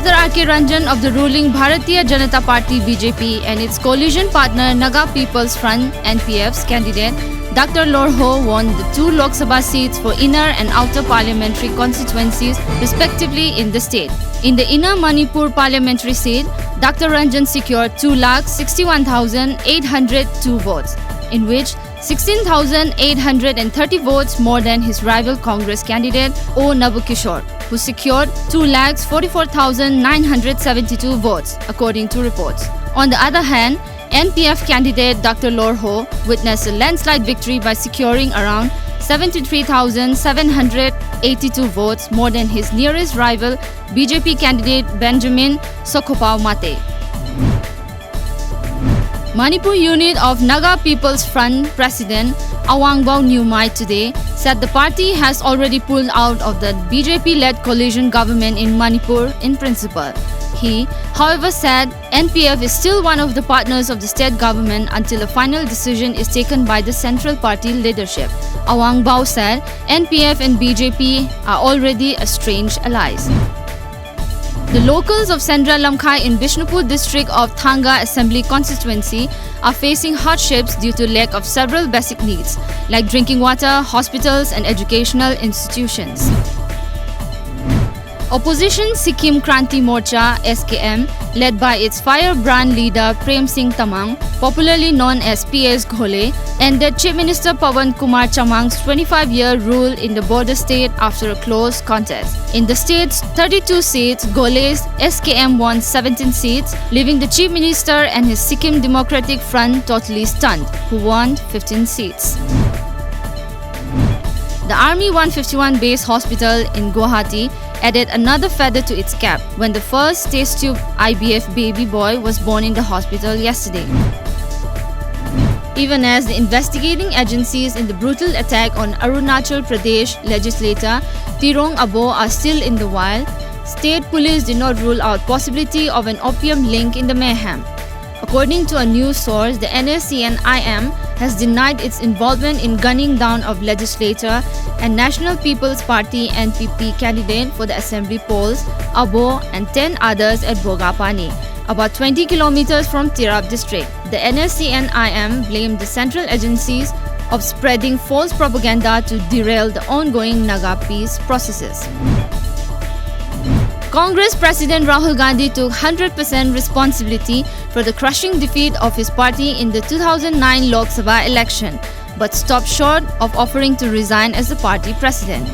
Dr. R.K. RANJAN of the ruling Bharatiya Janata Party BJP and its coalition partner Naga People's Front NPF'S candidate Dr. LORHO won the 2 Lok Sabha seats for inner and outer parliamentary constituencies respectively in the state. In the inner Manipur parliamentary seat, Dr. RANJAN secured 2,61,802 votes, in which 16,830 votes more than his rival Congress candidate O. Nabukishore, who secured 2,44,972 votes, according to reports. On the other hand, NPF candidate Dr. LORHO witnessed a landslide victory by securing around 73,782 votes more than his nearest rival BJP candidate Benjamin Sokhopao Mate. Manipur unit of Naga People's Front President Awangbao Nyumai today said the party has already pulled out of the BJP-led coalition government in Manipur in principle. He, however, said NPF is still one of the partners of the state government until a final decision is taken by the central party leadership. Awangbao said NPF and BJP are already estranged allies. The locals of Sendra Lamkhai in Bishnupur district of Thanga Assembly constituency are facing hardships due to lack of several basic needs like drinking water, hospitals and educational institutions. Opposition Sikkim Kranti Morcha (SKM), led by its firebrand leader Prem Singh Tamang, popularly known as PS Ghole, ended Chief Minister Pawan Kumar Chamang's 25-year rule in the border state after a close contest. In the state's 32 seats, Ghole's SKM won 17 seats, leaving the Chief Minister and his Sikkim Democratic Front totally stunned, who won 15 seats. The Army 151 Base Hospital in Guwahati added another feather to its cap when the first test tube IVF baby boy was born in the hospital yesterday. Even as the investigating agencies in the brutal attack on Arunachal Pradesh legislator Tirong ABOH are still in the wild, state police did not rule out possibility of an opium link in the mayhem. According to a news source, the NSCN-IM has denied its involvement in gunning down of legislator and National People's Party NPP candidate for the assembly polls, ABOH, and 10 others at Bogapani, about 20 kilometers from TIRAP district. The NSCN-IM blamed the central agencies of spreading false propaganda to derail the ongoing Naga peace processes. Congress President Rahul Gandhi took 100% responsibility for the crushing defeat of his party in the 2009 Lok Sabha election, but stopped short of offering to resign as the party president.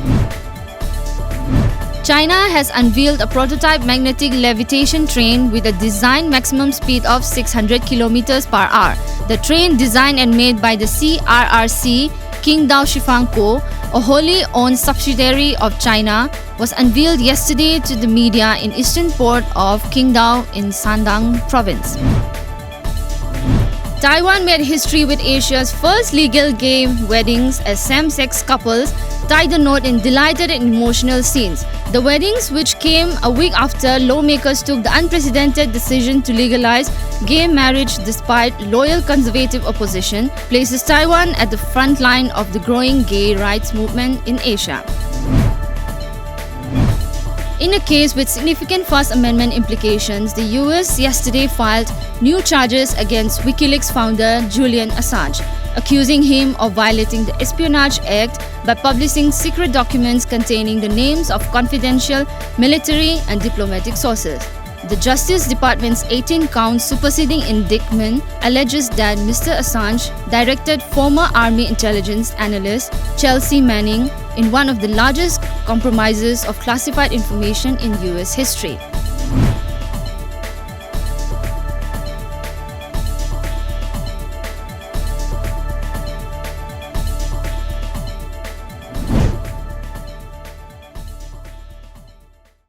China has unveiled a prototype magnetic levitation train with a design maximum speed of 600 km per hour. The train, designed and made by the CRRC Qingdao Shifang Co., a wholly owned subsidiary of China, was unveiled yesterday to the media in eastern port of Qingdao in Shandong province. Taiwan made history with Asia's first legal gay weddings as same-sex couples tied the knot in delighted and emotional scenes. The weddings, which came a week after lawmakers took the unprecedented decision to legalize gay marriage despite loyal conservative opposition, places Taiwan at the front line of the growing gay rights movement in Asia. In a case with significant First Amendment implications, the US yesterday filed new charges against WikiLeaks founder Julian Assange, accusing him of violating the Espionage Act by publishing secret documents containing the names of confidential military and diplomatic sources. The Justice Department's 18-count superseding indictment alleges that Mr. Assange directed former Army intelligence analyst Chelsea Manning in one of the largest compromises of classified information in US history.